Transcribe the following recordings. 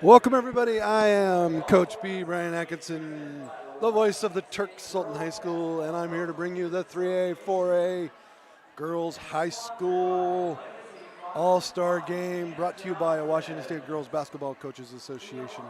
Welcome, everybody. I am Coach B, Brian Atkinson, the voice of the Turk Sultan High School, and I'm here to bring you the 3A, 4A Girls High School All-Star Game brought to you by Washington State Girls Basketball Coaches Association.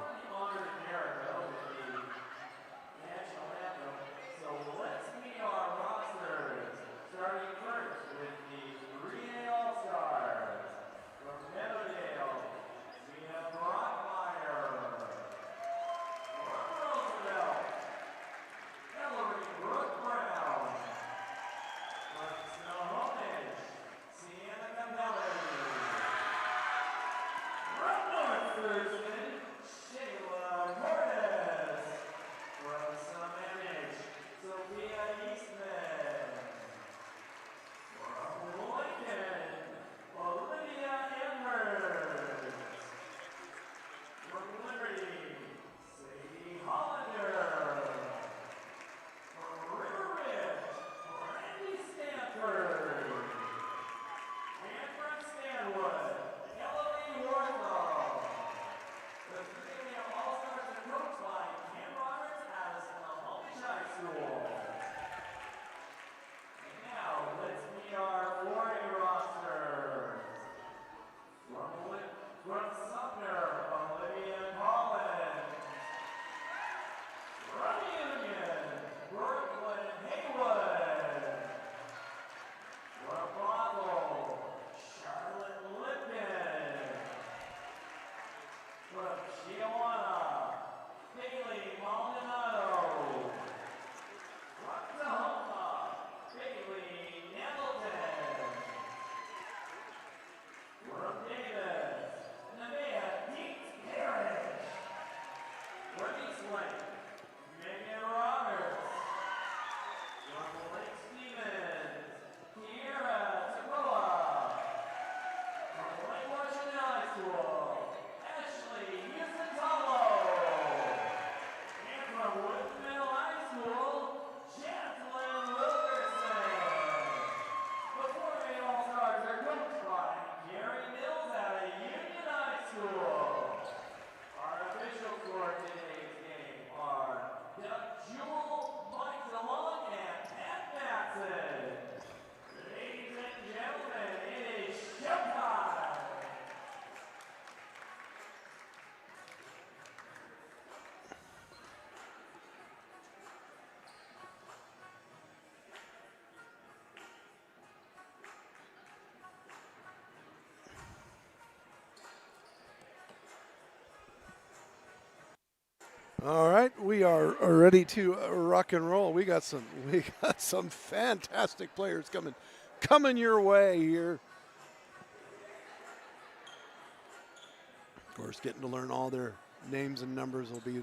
All right, we are ready to rock and roll. We got some fantastic players coming your way here. Of course, getting to learn all their names and numbers will be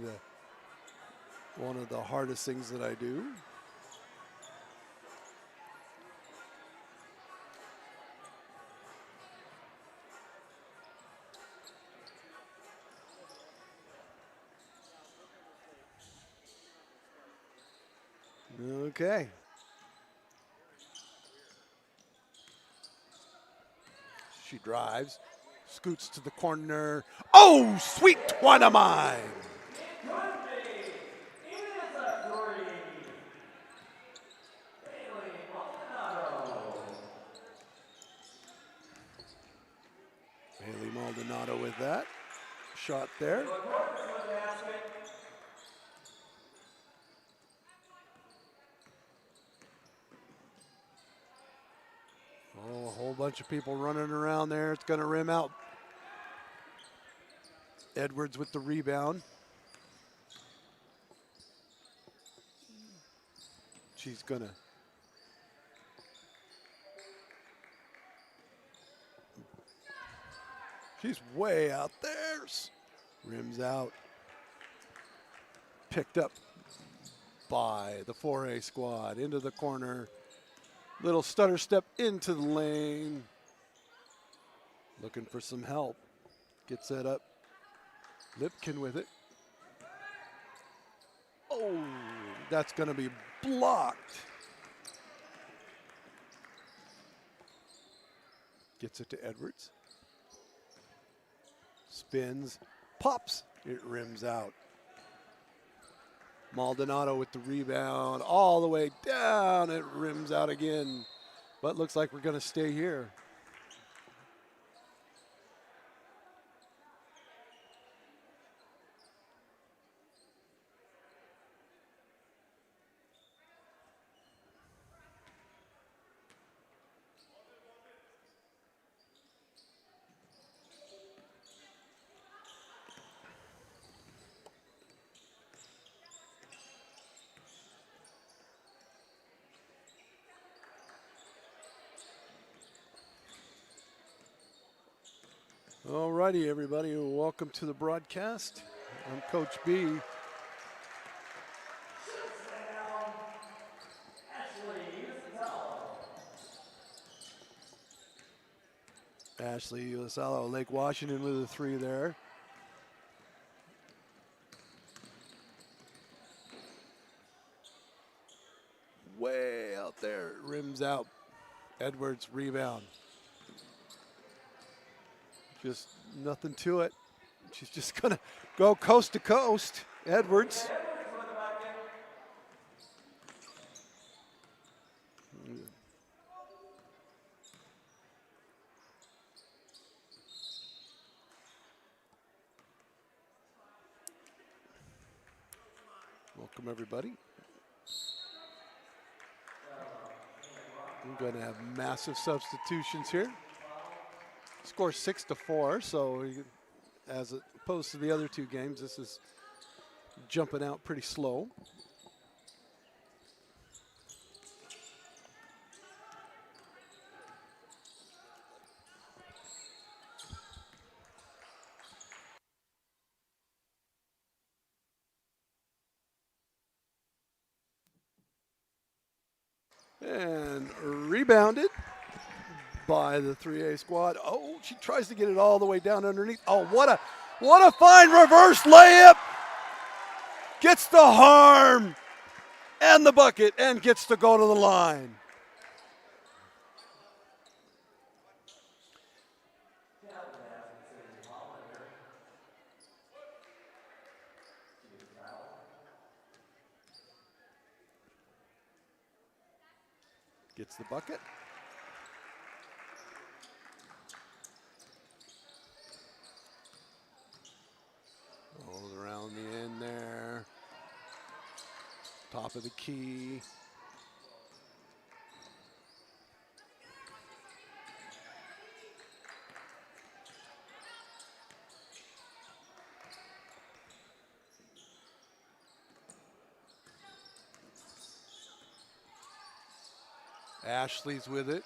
one of the hardest things that I do. Okay. She drives, scoots to the corner. Oh, sweet one of mine. Haley Maldonado with that shot there. Oh, a whole bunch of people running around there. It's going to rim out. Edwards with the rebound. She's going to. She's way out there. Rims out. Picked up by the 4A squad into the corner. Little stutter step into the lane. Looking for some help. Gets that up. Lipkin with it. Oh, that's going to be blocked. Gets it to Edwards. Spins, pops. It rims out. Maldonado with the rebound all the way down. It rims out again. But looks like we're going to stay here. All righty, everybody. Welcome to the broadcast. I'm Coach B. Ashley Lasalo, Lake Washington with a 3 there. Way out there, rims out. Edwards rebound. Just nothing to it. She's just gonna go coast to coast. Edwards. Welcome everybody. We're going to have massive substitutions here. Score 6-4, so as opposed to the other 2 games, this is jumping out pretty slow. And rebounded by the 3A squad. Oh, she tries to get it all the way down underneath. Oh, what a fine reverse layup. Gets the harm and the bucket and gets to go to the line. Gets the bucket. Rolls around the end there. Top of the key. Ashley's with it.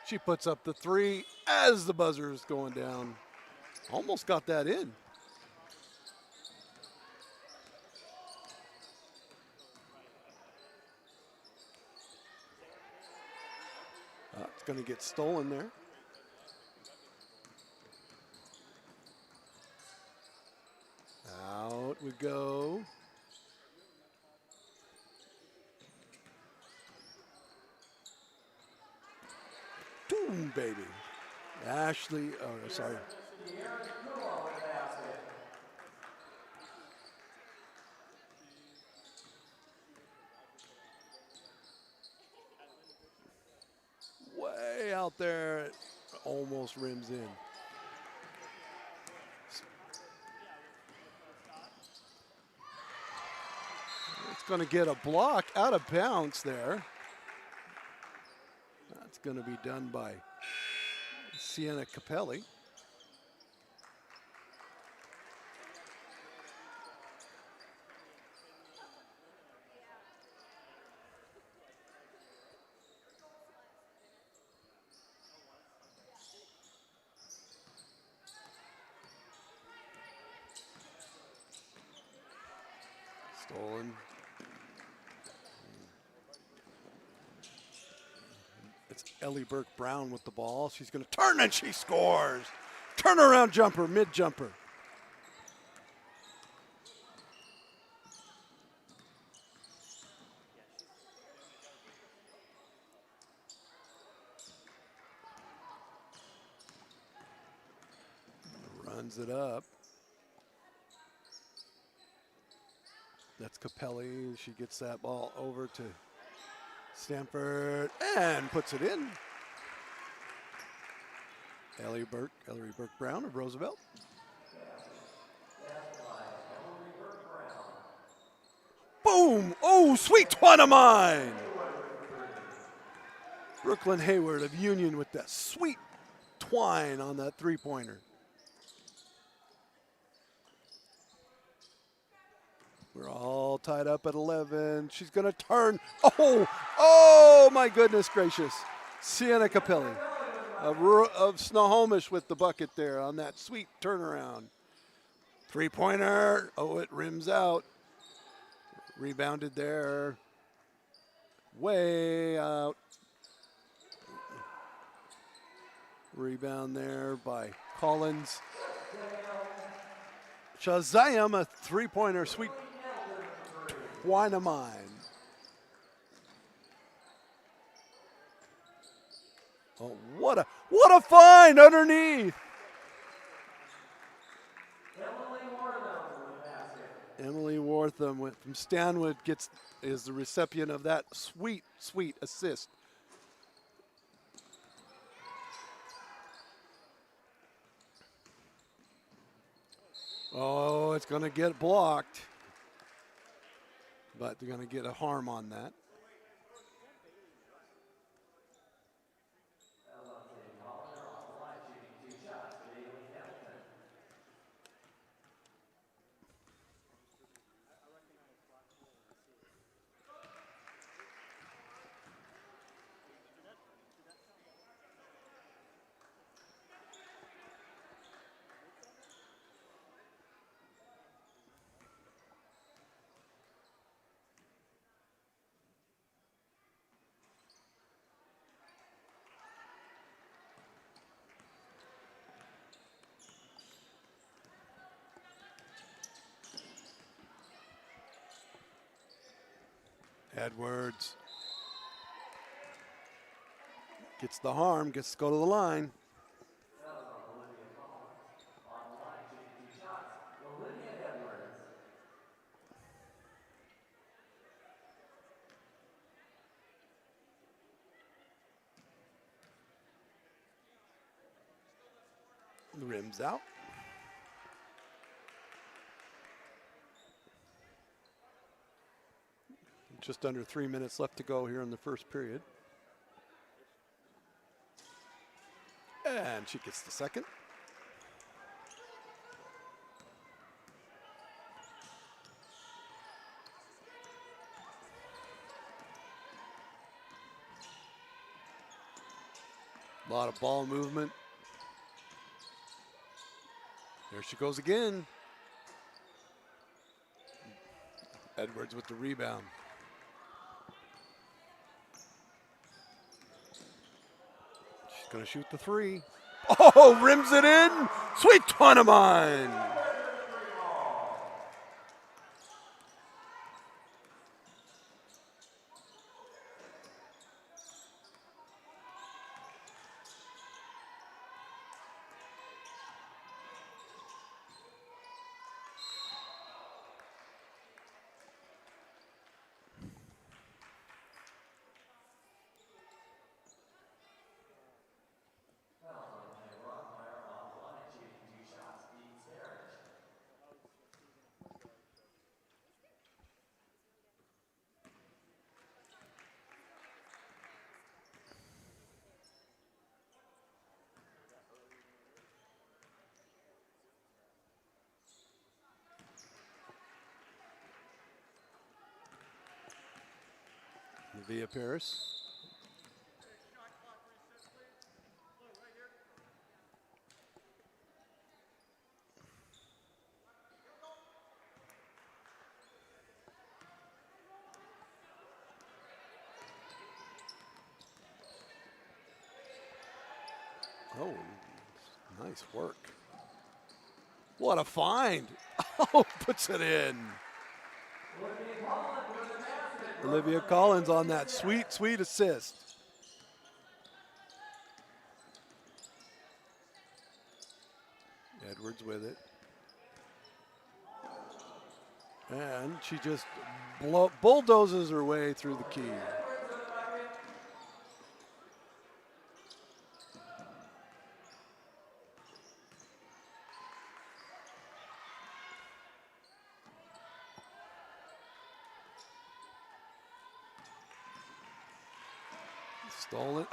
She puts up the 3 as the buzzer is going down. Almost got that in. It's going to get stolen there. Out we go. Boom, baby. Ashley, oh, sorry. Way out there, it almost rims in. It's going to get a block out of bounds there. That's going to be done by Sienna Capelli. Stolen. It's Ellie Burke-Brown with the ball. She's going to turn and she scores. Turnaround jumper, mid jumper. Runs it up. Capelli. She gets that ball over to Stanford and puts it in. Ellery Burke Brown of Roosevelt. Boom! Oh, sweet twine of mine! Brooklyn Hayward of Union with that sweet twine on that three-pointer. We're all tied up at 11. She's going to turn. Oh my goodness gracious. Sienna Capelli of Snohomish with the bucket there on that sweet turnaround. Three-pointer. Oh, it rims out. Rebounded there. Way out. Rebound there by Collins. Shazam, a three-pointer, sweet twine of mine. Oh, what a find underneath. Emily Wortham from Stanwood is the recipient of that sweet, sweet assist. Oh, it's going to get blocked. But they're going to get a harm on that. Edwards gets the harm, gets to go to the line. The rim's out. Just under 3 minutes left to go here in the first period. And she gets the second. A lot of ball movement. There she goes again. Edwards with the rebound. She's going to shoot the three. Oh, rims it in. Sweet twine of mine. Via Paris. Oh, nice work. What a find. Oh, puts it in. Olivia Collins on that sweet, sweet assist. Edwards with it. And she just bulldozes her way through the key. Stolen.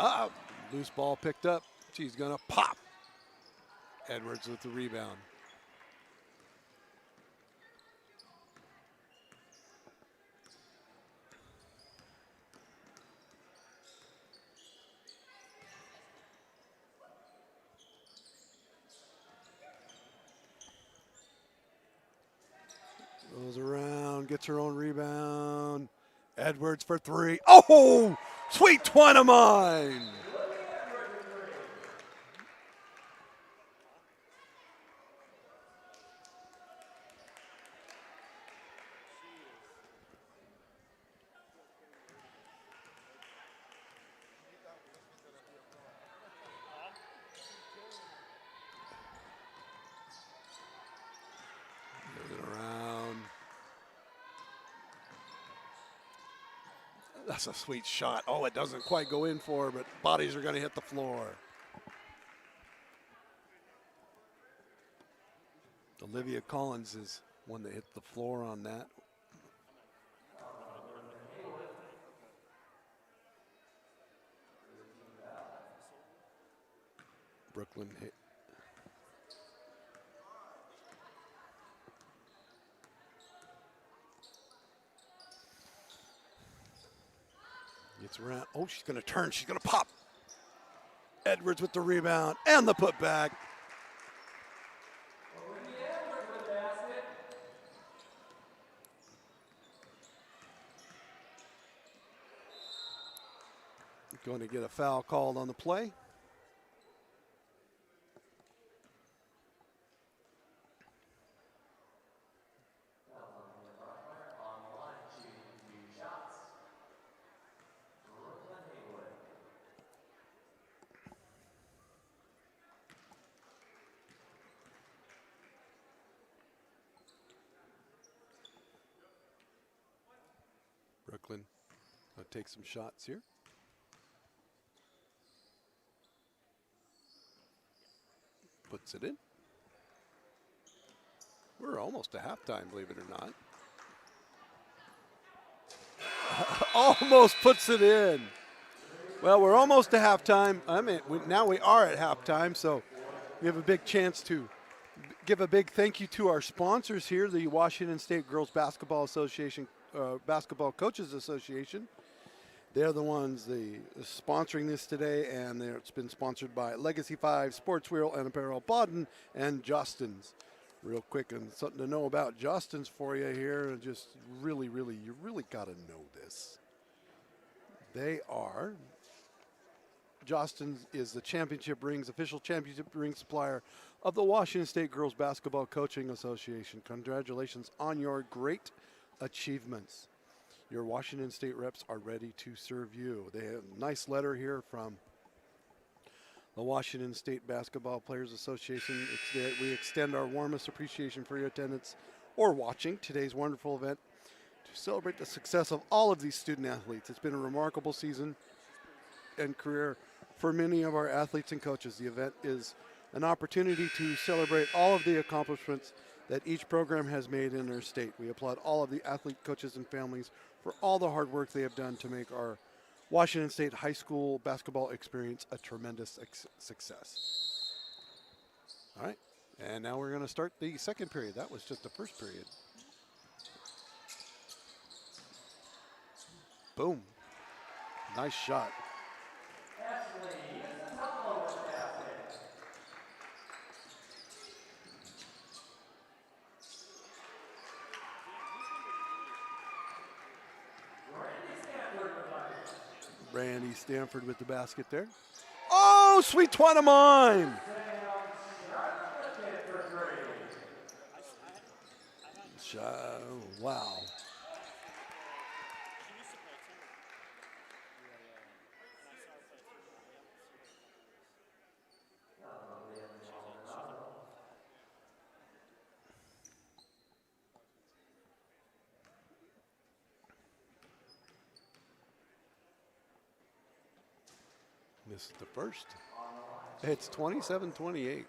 Loose ball picked up. She's going to pop. Edwards with the rebound. Goes around, gets her own rebound. Edwards for three. Oh, sweet twin of mine. That's a sweet shot. Oh, it doesn't quite go in for her, but bodies are going to hit the floor. Olivia Collins is one that hit the floor on that. Brooklyn hit. Gets around. Oh, she's going to turn. She's going to pop. Edwards with the rebound and the putback. Going to get a foul called on the play. Brooklyn will take some shots here. Puts it in. We're almost to halftime, believe it or not. Almost puts it in. Well, we're almost to halftime. I mean, now we are at halftime, so we have a big chance to give a big thank you to our sponsors here, the Washington State Girls Basketball Association, Basketball Coaches Association. They're the ones sponsoring this today, and it's been sponsored by Legacy 5, Sports Wheel and Apparel, Baden, and Justin's. Real quick, and something to know about Justin's for you here, and just really, you really got to know this. Justin's is the official championship ring supplier of the Washington State Girls Basketball Coaching Association. Congratulations on your great achievements. Your Washington State reps are ready to serve you. They have a nice letter here from the Washington State Basketball Players Association. We extend our warmest appreciation for your attendance or watching today's wonderful event to celebrate the success of all of these student athletes. It's been a remarkable season and career for many of our athletes and coaches. The event is an opportunity to celebrate all of the accomplishments that each program has made in their state. We applaud all of the athlete coaches and families for all the hard work they have done to make our Washington State high school basketball experience a tremendous success. All right, and now we're going to start the second period. That was just the first period. Boom. Nice shot. Brandy Stanford with the basket there. Oh, sweet twin of mine. Wow. Misses the first. It's 27-28.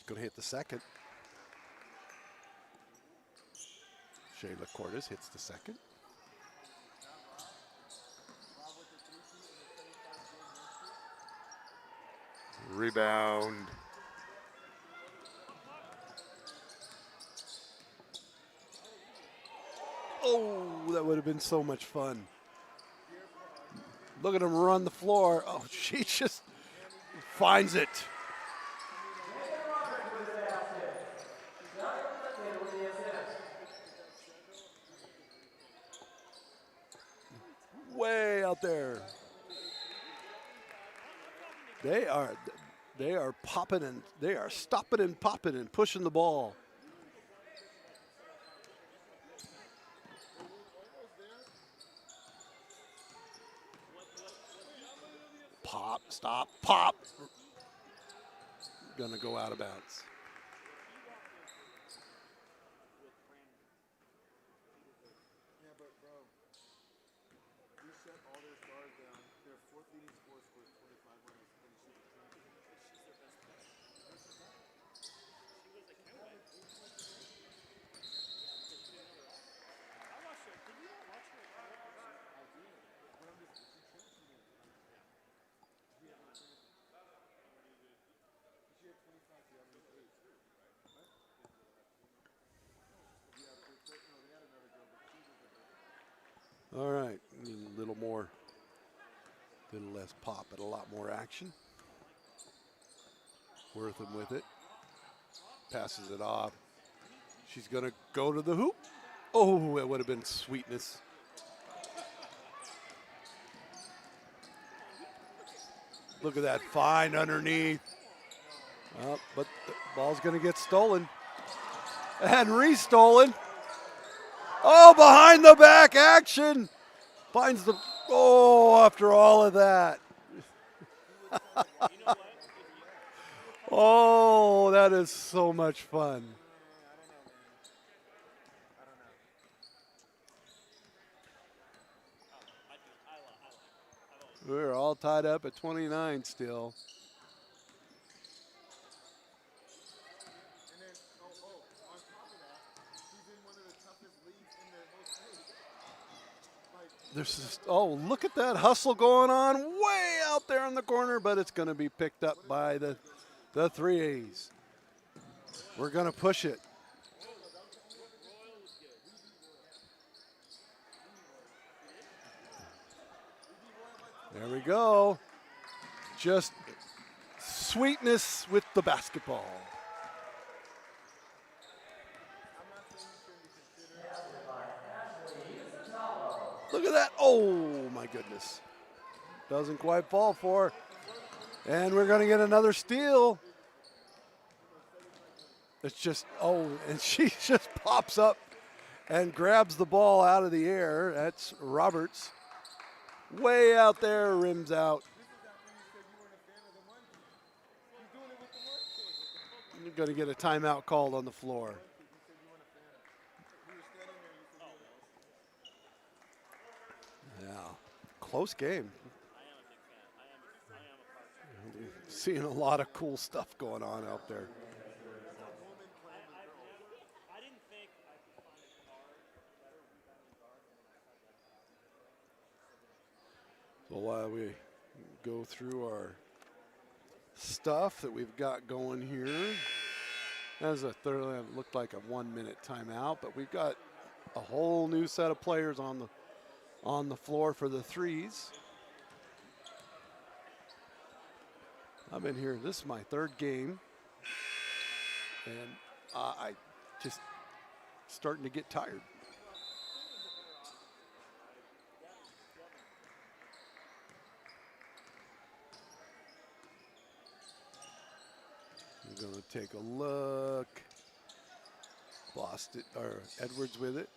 Going to hit the second. Shayla Cordes hits the second. Rebound. Oh, that would have been so much fun. Look at him run the floor. Oh, she just finds it. Way out there. They are popping and they are stopping and popping and pushing the ball. Pop, stop, pop. Gonna go out of bounds. Yeah, but bro, we shut all their stars down. Their fourth leading scorer scores 25 runs, and she's a champion. She's their best player. She was a cowboy. I watched her. Did you not watch her? I did. But I'm just, she trained too much. Yeah. She had 25, she had 8. Huh? Yeah, no, they had another girl, but she was a better. All right, a little more, little less pop, but a lot more action. Wortham with it. Passes it off. She's gonna go to the hoop. Oh, it would have been sweetness. Look at that find underneath. But the ball's gonna get stolen. And re-stolen. Oh, behind the back action. Finds the, oh, after all of that. Oh, that is so much fun. We're all tied up at 29 still. And then, on top of that, he's in one of the toughest leagues in the whole state. There's just, oh, look at that hustle going on way out there in the corner, but it's going to be picked up by the 3As. We're going to push it. There we go. Just sweetness with the basketball. Look at that. Oh, my goodness. Doesn't quite fall for. And we're going to get another steal. It's just, oh, and she just pops up and grabs the ball out of the air. That's Roberts. Way out there, rims out. You're going to get a timeout called on the floor. Yeah, close game. Seeing a lot of cool stuff going on out there. So while we go through our stuff that we've got going here, as a thoroughly looked like a 1 minute timeout, but we've got a whole new set of players on the floor for the threes. I've been here, this is my third game, and I just starting to get tired. We're going to take a look. Boston, or Edwards with it.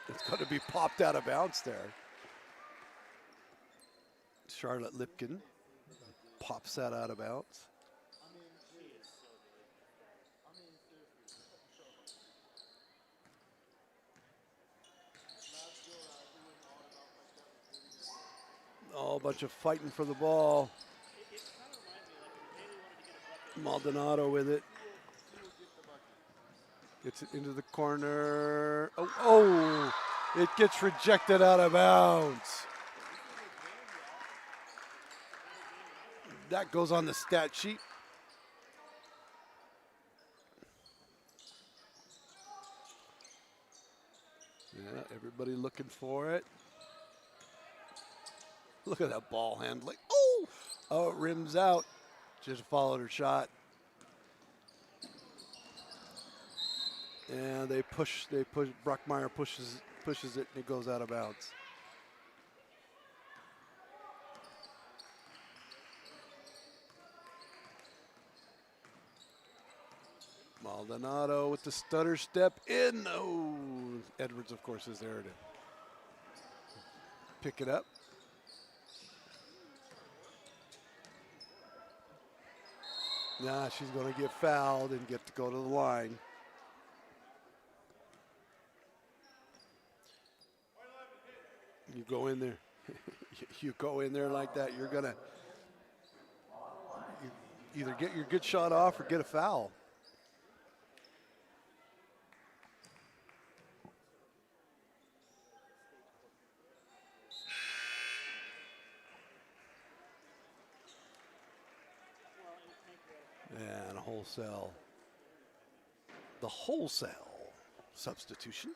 It's going to be popped out of bounds there. Charlotte Lipkin pops that out of bounds. bunch of fighting for the ball. Maldonado with it. Gets it into the corner. Oh, it gets rejected out of bounds. That goes on the stat sheet. Yeah, everybody looking for it. Look at that ball handling. Oh, it rims out. Just followed her shot. And they push, Brockmeyer pushes it, and it goes out of bounds. Maldonado with the stutter step in. Oh, Edwards, of course, is there to pick it up. Nah, she's going to get fouled and get to go to the line. You go in there. You go in there like that, you're going to either get your good shot off or get a foul. And a wholesale. The wholesale substitution.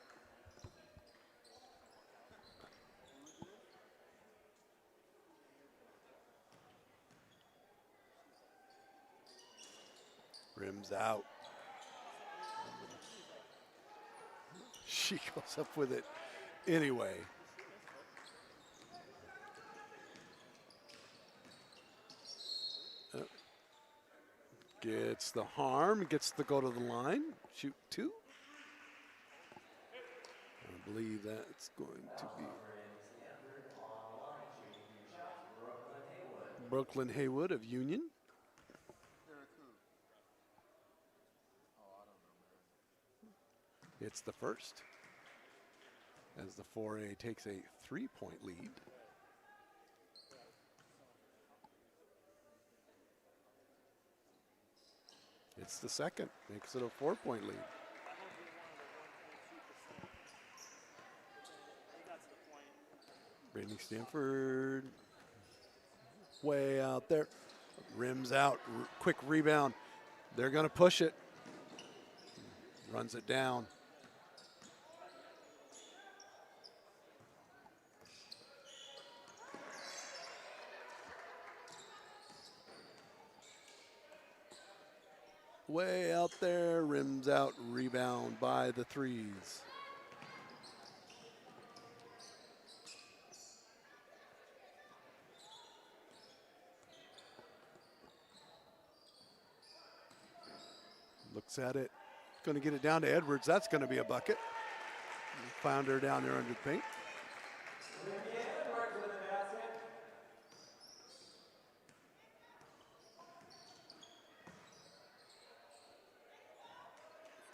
Rims out. She goes up with it anyway. Gets the harm, gets to go to the line, shoot two. I believe that's going to be Brooklyn Haywood of Union. It's the first, as the 4A takes a 3-point lead. It's the second, makes it a 4-point lead. Brittany Stanford, way out there, rims out, quick rebound. They're going to push it, runs it down. Way out there, rims out, rebound by the threes. Looks at it, going to get it down to Edwards. That's going to be a bucket. Found her down there under the paint.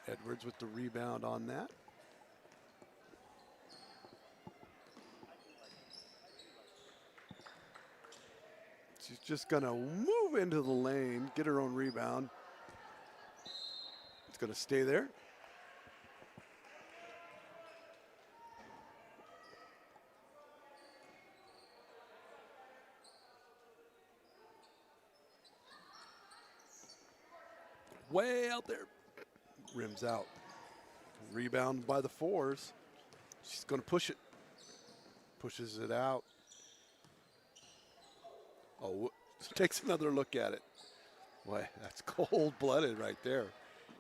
Edwards with the rebound on that. She's just going to move into the lane, get her own rebound. It's going to stay there. Way out there. Rims out. Rebound by the fours. She's going to push it. Pushes it out. Oh, takes another look at it. Boy, that's cold-blooded right there.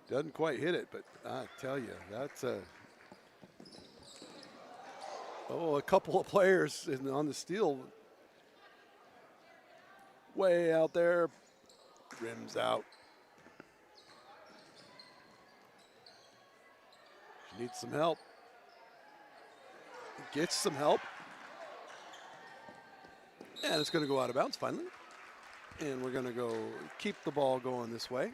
Doesn't quite hit it, but I tell you, that's a couple of players on the steal. Way out there. Rims out. Needs some help. Gets some help. And it's going to go out of bounds finally. And we're going to go keep the ball going this way.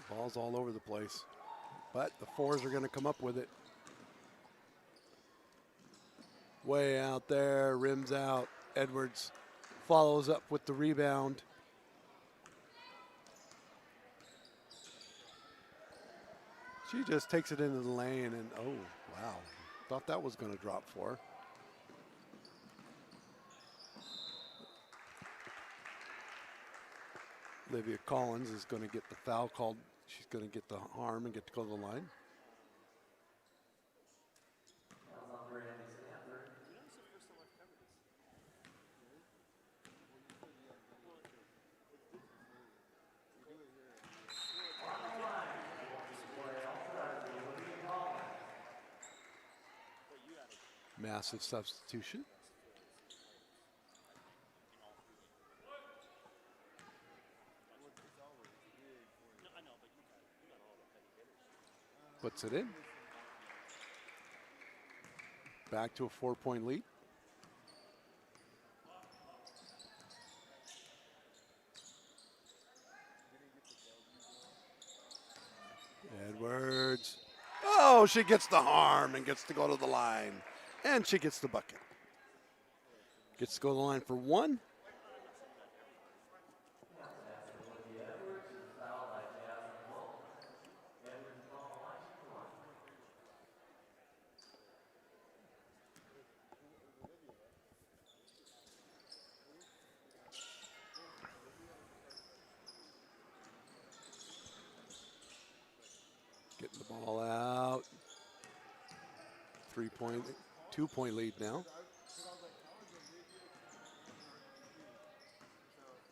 Ball's all over the place. But the fours are going to come up with it. Way out there, rims out. Edwards follows up with the rebound. She just takes it into the lane and, oh, wow. Thought that was going to drop for her. Olivia Collins is going to get the foul called. She's going to get the harm and get to go to the line. Massive substitution. Puts it in. Back to a 4-point lead. Edwards. Oh, she gets the harm and gets to go to the line. And she gets the bucket. Gets to go to the line for one. Getting the ball out. 3-point, 2-point lead now.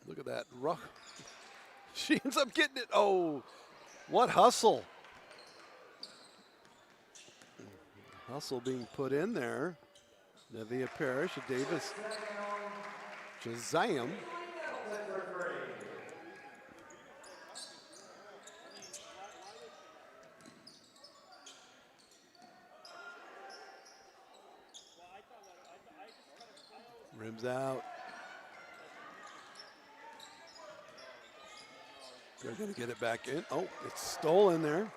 Look at that. She ends up getting it. Oh, what hustle. Hustle being put in there. Nevia Parrish, Davis, Jazam. Rims out. They're going to get it back in. Oh, it's stolen there.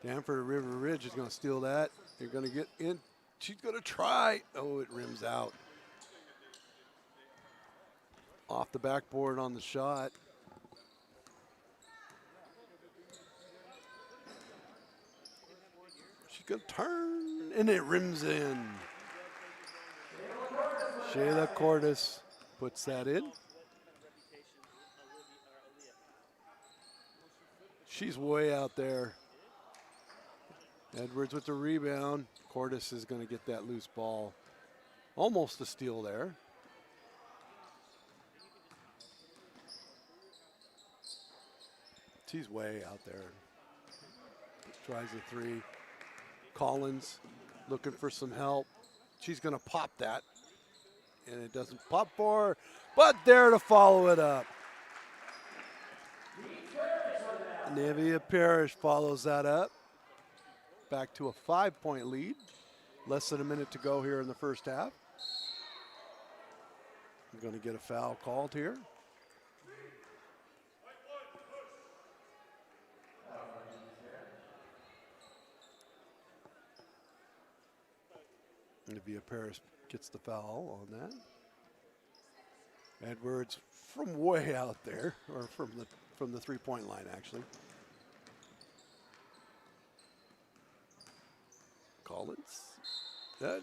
Danford River Ridge is going to steal that. They're going to get in. She's going to try. Oh, it rims out. Off the backboard on the shot. She's going to turn, and it rims in. Shayla Cordes puts that in. She's way out there. Edwards with the rebound. Cordes is going to get that loose ball. Almost a steal there. She's way out there. Tries a three. Collins looking for some help. She's going to pop that. And it doesn't pop for her, but there to follow it up. Nevia Parrish follows that up. Back to a 5-point lead. Less than a minute to go here in the first half. We're going to get a foul called here. Nevia Parrish gets the foul on that. Edwards from way out there, or from the 3-point line actually. Collins.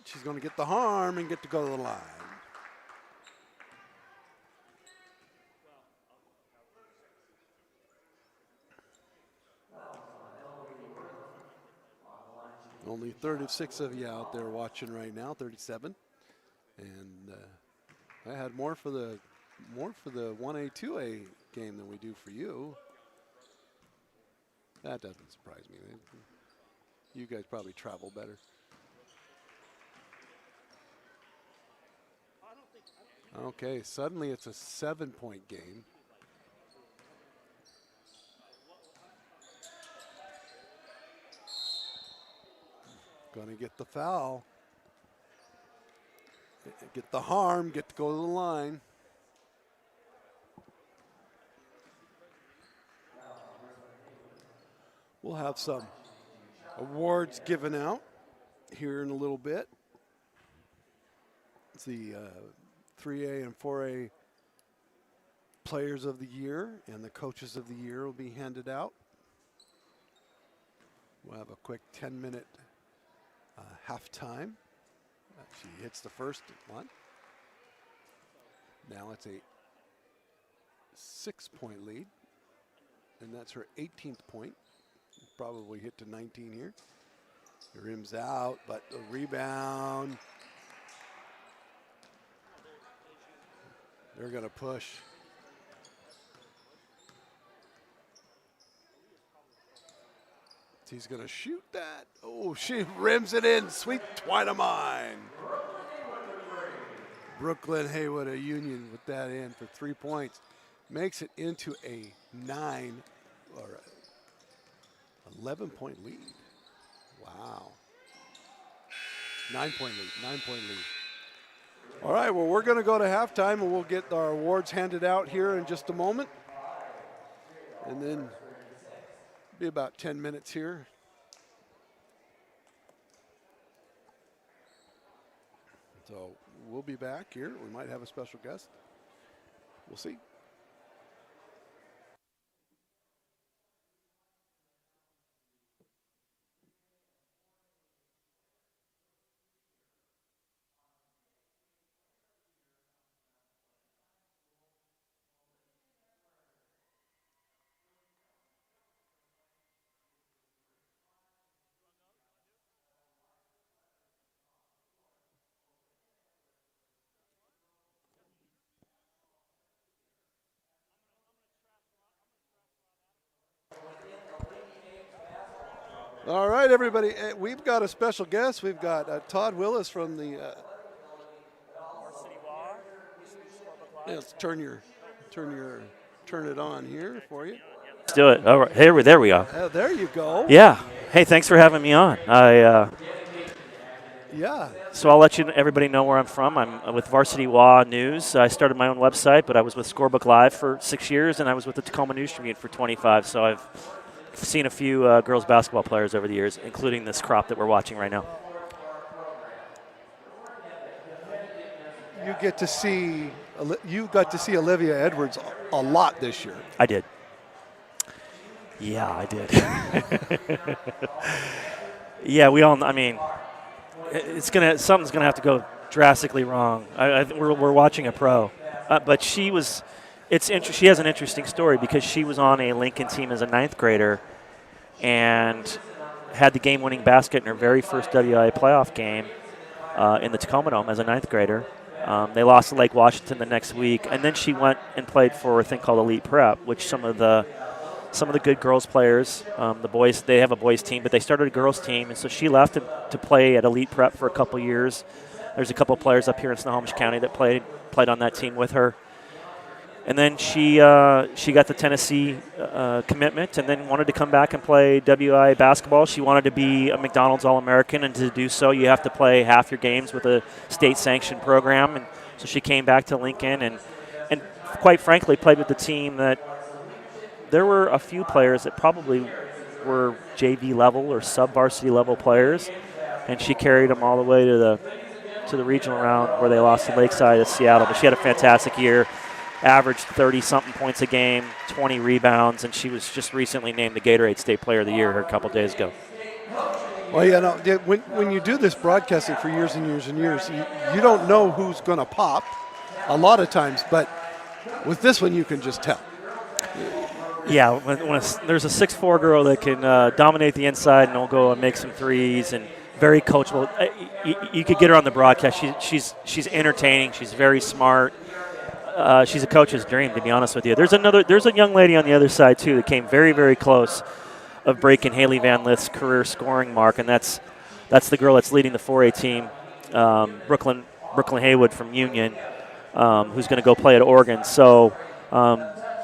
She's going to get the harm and get to go to the line. Only 36 of you out there watching right now, 37. And I had more for the 1A, 2A game than we do for you. That doesn't surprise me. You guys probably travel better. Okay, suddenly it's a 7-point game. Gonna get the foul. Get the harm, get to go to the line. We'll have some awards given out here in a little bit. It's the 3A and 4A Players of the Year and the Coaches of the Year will be handed out. We'll have a quick 10-minute halftime. She hits the first one. Now it's a 6-point lead, and that's her 18th point. Probably hit to 19 here. The rim's out, but the rebound. They're going to push. He's going to shoot that. Oh, she rims it in. Sweet twine of mine. Brooklyn Haywood of Union with that in for 3 points. Makes it into a 9 or 11-point lead. Wow. 9-point lead, 9-point lead. All right, well, we're going to go to halftime, and we'll get our awards handed out here in just a moment. And then be about 10 minutes here. So we'll be back here. We might have a special guest. We'll see. All right, everybody. We've got a special guest. We've got Todd Willis from the. Let's turn it on here for you. Let's do it. All right, there we are. There you go. Yeah. Hey, thanks for having me on. Yeah. So I'll let everybody know where I'm from. I'm with Varsity WA News. I started my own website, but I was with Scorebook Live for 6 years, and I was with the Tacoma News Tribune for 25. So I've seen a few girls basketball players over the years, including this crop that we're watching right now. You got to see Olivia Edwards a lot this year. I did. Yeah, I did. Yeah, we all. I mean, something's gonna have to go drastically wrong. We're watching a pro, but she was. She has an interesting story because she was on a Lincoln team as a 9th grader and had the game-winning basket in her very first WIA playoff game in the Tacoma Dome as a 9th grader. They lost to Lake Washington the next week, and then she went and played for a thing called Elite Prep, which some of the good girls players, the boys, they have a boys team, but they started a girls team, and so she left to play at Elite Prep for a couple years. There's a couple players up here in Snohomish County that played on that team with her. And then she got the Tennessee commitment and then wanted to come back and play WIA basketball. She wanted to be a McDonald's All-American, and to do so you have to play half your games with a state-sanctioned program. And so she came back to Lincoln and quite frankly played with the team that there were a few players that probably were JV level or sub-varsity level players, and she carried them all the way to the regional round where they lost to Lakeside of Seattle. But she had a fantastic year. Averaged 30-something points a game, 20 rebounds, and she was just recently named the Gatorade State Player of the Year a couple days ago. Well, yeah, no, when you do this broadcasting for years and years and years, you don't know who's going to pop a lot of times, but with this one you can just tell. Yeah, there's a 6'4" girl that can dominate the inside and will go and make some threes and very coachable. You could get her on the broadcast. She's entertaining. She's very smart. She's a coach's dream, to be honest with you. There's a young lady on the other side too that came very, very close of breaking Haley Van Lith's career scoring mark, and that's the girl that's leading the 4A team, Brooklyn Haywood from Union, who's going to go play at Oregon. So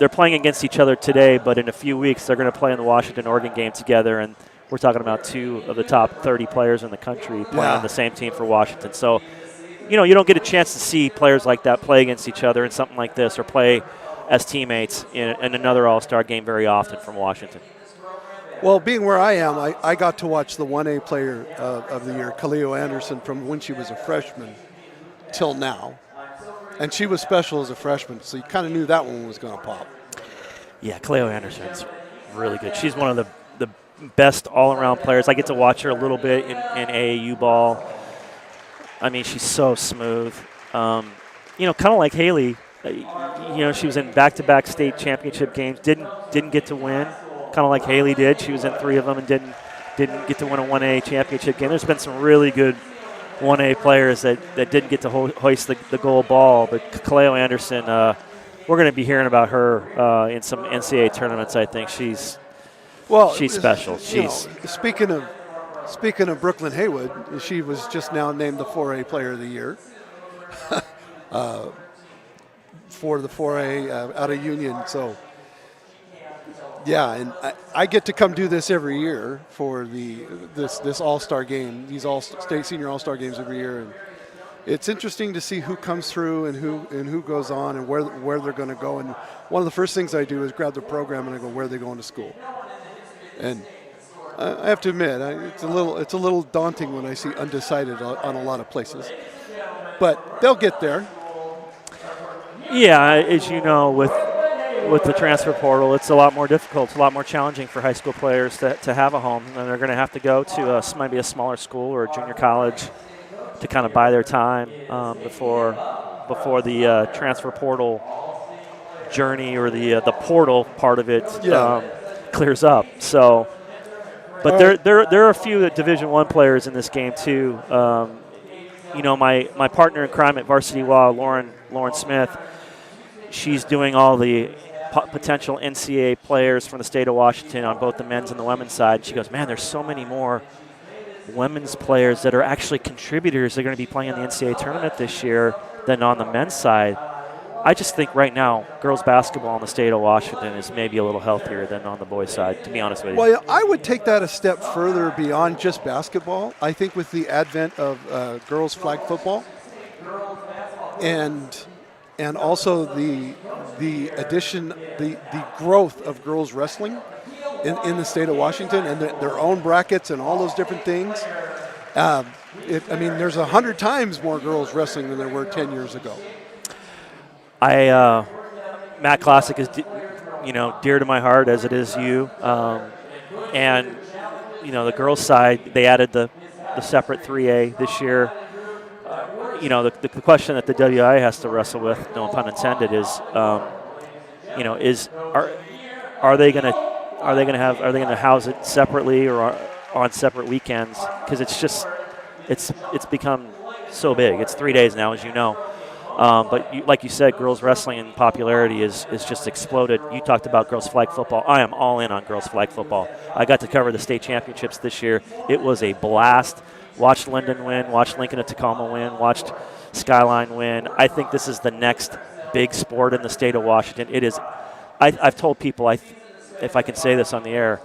they're playing against each other today, but in a few weeks they're going to play in the Washington-Oregon game together, and we're talking about 2 of the top 30 players in the country playing on the same team for Washington. So, you don't get a chance to see players like that play against each other in something like this or play as teammates in another All-Star game very often from Washington. Well, being where I am, I got to watch the 1A player of the year, Kaleo Anderson, from when she was a freshman till now. And she was special as a freshman, so you kind of knew that one was going to pop. Yeah, Cleo Anderson's really good. She's one of the best all-around players. I get to watch her a little bit in AAU ball. I mean, she's so smooth. Kind of like Haley. She was in back-to-back state championship games. Didn't get to win. Kind of like Haley did. She was in 3 of them and didn't get to win a 1A championship game. There's been some really good 1A players that didn't get to hoist the gold ball. But Kaleo Anderson, we're going to be hearing about her in some NCAA tournaments. I think she's special. Speaking of Brooklyn Haywood, she was just now named the 4A Player of the Year for the 4A out of Union. So, yeah, and I get to come do this every year for this All-Star game, these state senior All-Star games every year, and it's interesting to see who comes through and who goes on and where they're going to go. And one of the first things I do is grab the program and I go, where are they going to school? And I have to admit, it's a little daunting when I see undecided on a lot of places, but they'll get there. Yeah, as you know, with the transfer portal, it's a lot more difficult. It's a lot more challenging for high school players to have a home, and they're going to have to go to maybe a smaller school or a junior college to kind of buy their time before the transfer portal journey or the portal part of it clears up. So, but there are a few Division I players in this game too. My partner in crime at Varsity Law, Lauren Smith, she's doing all the potential NCAA players from the state of Washington on both the men's and the women's side. She goes, man, there's so many more women's players that are actually contributors that are going to be playing in the NCAA tournament this year than on the men's side. I just think right now girls basketball in the state of Washington is maybe a little healthier than on the boys' side, to be honest with you. Well, I would take that a step further beyond just basketball. I think with the advent of girls flag football and also the addition, the growth of girls wrestling in the state of Washington and their own brackets and all those different things. There's 100 times more girls wrestling than there were 10 years ago. Matt Classic is, dear to my heart as it is you. And the girls' side, they added the separate 3A this year. The question that the WIA has to wrestle with, no pun intended, is, are they going to house it separately or on separate weekends? Because it's become so big. It's 3 days now, as you know. But like you said, girls wrestling in popularity is just exploded. You talked about girls flag football. I am all in on girls flag football. I got to cover the state championships this year. It was a blast. Watched Linden win, watched Lincoln of Tacoma win, watched Skyline win. I think this is the next big sport in the state of Washington. It is. I've told people, if I can say this on the air,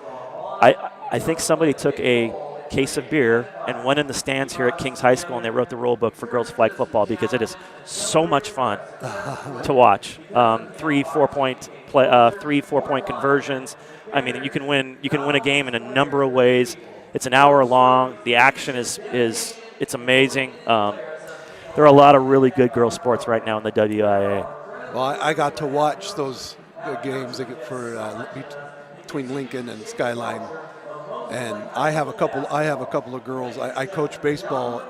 I think somebody took a case of beer and went in the stands here at Kings High School and they wrote the rule book for girls flag football because it is so much fun to watch. 3 4-point conversions. I mean, you can win a game in a number of ways. It's an hour long. The action is it's amazing. There are a lot of really good girls sports right now in the WIA. Well, I got to watch those games between Lincoln and Skyline. And I have a couple of girls. I coach baseball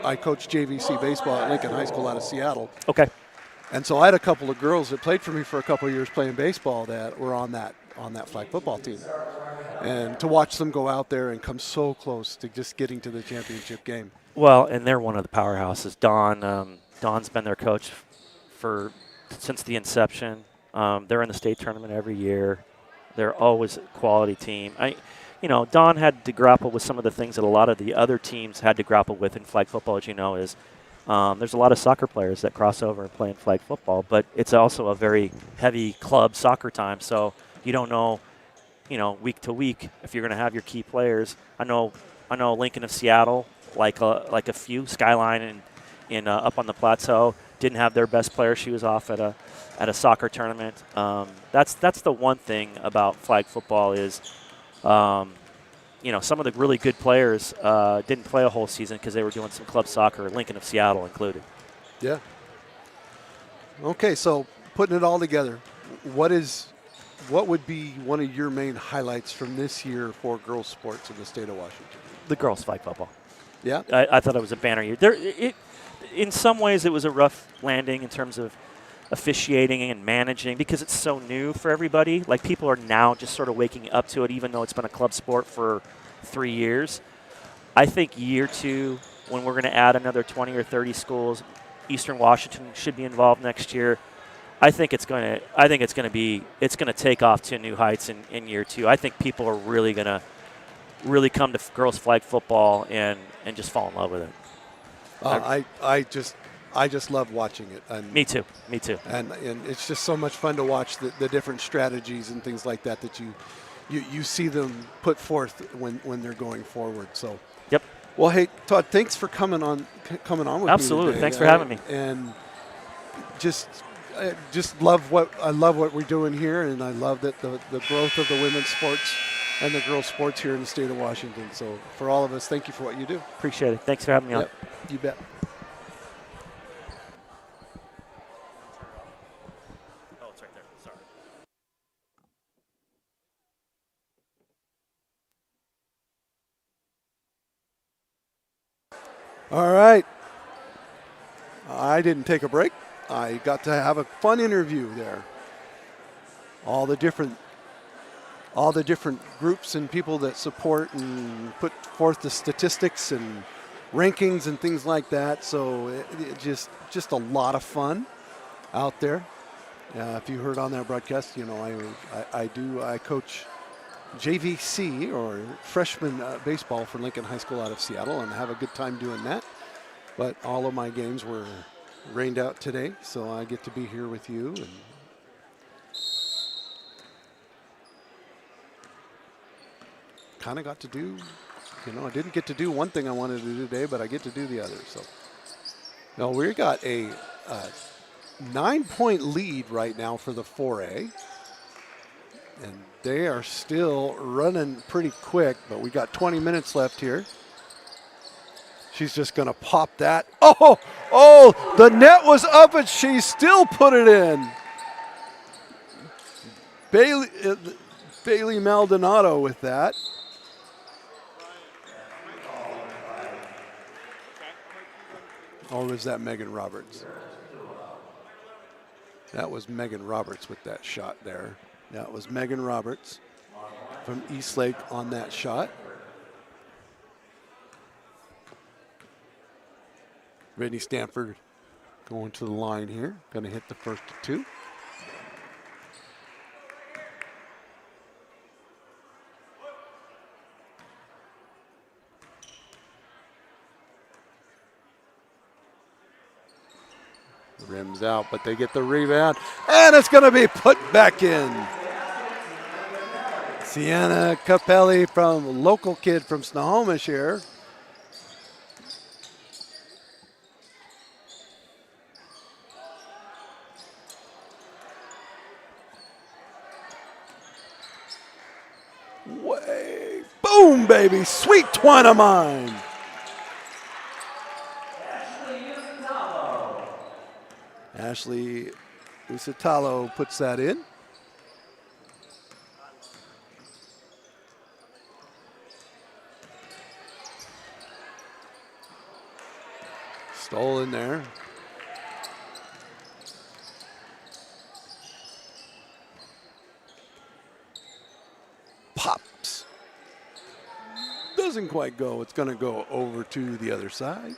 I coach JVC baseball at Lincoln High School out of Seattle. Okay. And so I had a couple of girls that played for me for a couple of years playing baseball that were on that flag football team. And to watch them go out there and come so close to just getting to the championship game. Well, and they're one of the powerhouses. Dawn's been their coach since the inception. They're in the state tournament every year. They're always a quality team. Dawn had to grapple with some of the things that a lot of the other teams had to grapple with in flag football, as you know, is there's a lot of soccer players that cross over and play in flag football, but it's also a very heavy club soccer time, so you don't know, week to week if you're going to have your key players. I know Lincoln of Seattle, like a few, Skyline and up on the plateau. didn't have their best player. She was off at a soccer tournament. That's the one thing about flag football is, some of the really good players didn't play a whole season because they were doing some club soccer, Lincoln of Seattle included. Yeah. Okay, so putting it all together, what would be one of your main highlights from this year for girls sports in the state of Washington? The girls flag football. Yeah. I thought it was a banner year. In some ways, it was a rough landing in terms of officiating and managing because it's so new for everybody. Like, people are now just sort of waking up to it, even though it's been a club sport for 3 years. I think year 2, when we're going to add another 20 or 30 schools, Eastern Washington should be involved next year. I think it's going to take off to new heights in year 2. I think people are really going to come to girls flag football and just fall in love with it. I just love watching it. And Me too. And it's just so much fun to watch the different strategies and things like that you see them put forth when they're going forward. So. Yep. Well, hey, Todd, thanks for coming on with me. Absolutely. Today. Thanks for having me. And I just love what we're doing here, and I love that the growth of the women's sports and the girls' sports here in the state of Washington. So for all of us, thank you for what you do. Appreciate it. Thanks for having me on. You bet. Oh, it's right there. Sorry. All right. I didn't take a break. I got to have a fun interview there. All the different groups and people that support and put forth the statistics and rankings and things like that. So it just a lot of fun out there. If you heard on that broadcast, I coach JVC or freshman baseball for Lincoln High School out of Seattle, and have a good time doing that. But all of my games were rained out today, so I get to be here with you. And kind of got to do, I didn't get to do one thing I wanted to do today, but I get to do the other. So now we got a 9-point lead right now for the 4A. And they are still running pretty quick, but we got 20 minutes left here. She's just going to pop that. Oh, the net was up and she still put it in. Bailey Maldonado with that. Or was that Megan Roberts? That was Megan Roberts with that shot there. That was Megan Roberts from Eastlake on that shot. Brittany Stanford going to the line here. Going to hit the first of 2. Rims out, but they get the rebound, and it's going to be put back in. Sienna Capelli, from local kid from Snohomish here. Way, boom, baby, sweet twine of mine. Ashley Usitalo puts that in. Stole in there. Pops. Doesn't quite go. It's going to go over to the other side.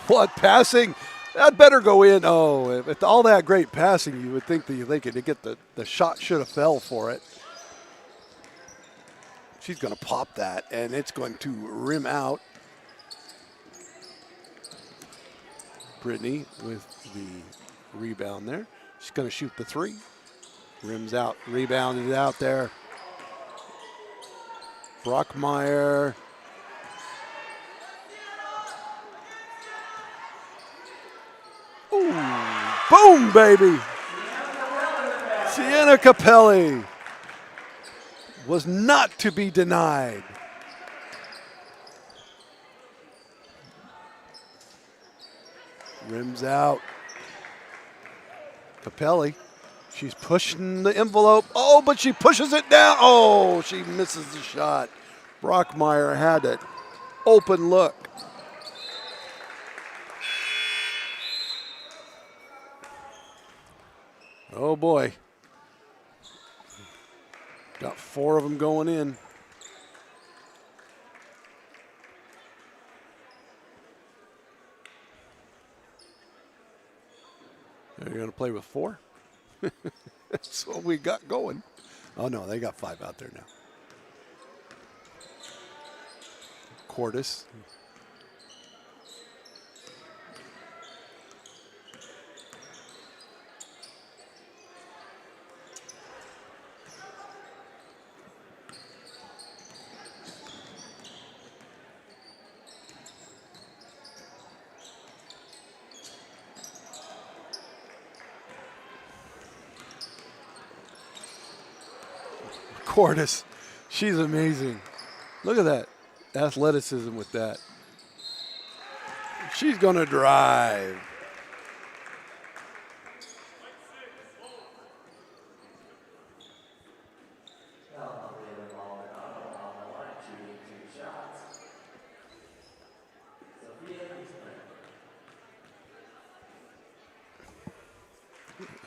What passing? That better go in. Oh, with all that great passing, you would think that they could get the shot should have fell for it. She's going to pop that, and it's going to rim out. Brittany with the rebound there. She's going to shoot the three. Rims out, rebounded out there. Brockmeyer. Ooh, boom, baby. Sienna Capelli was not to be denied. Rims out. Capelli. She's pushing the envelope. Oh, but she pushes it down. Oh, she misses the shot. Brockmeyer had it. Open look. Oh, boy. Got 4 of them going in. You're going to play with 4? That's what we got going. Oh, no, they got 5 out there now. Cordis. Cordis, she's amazing. Look at that athleticism with that. She's going to drive.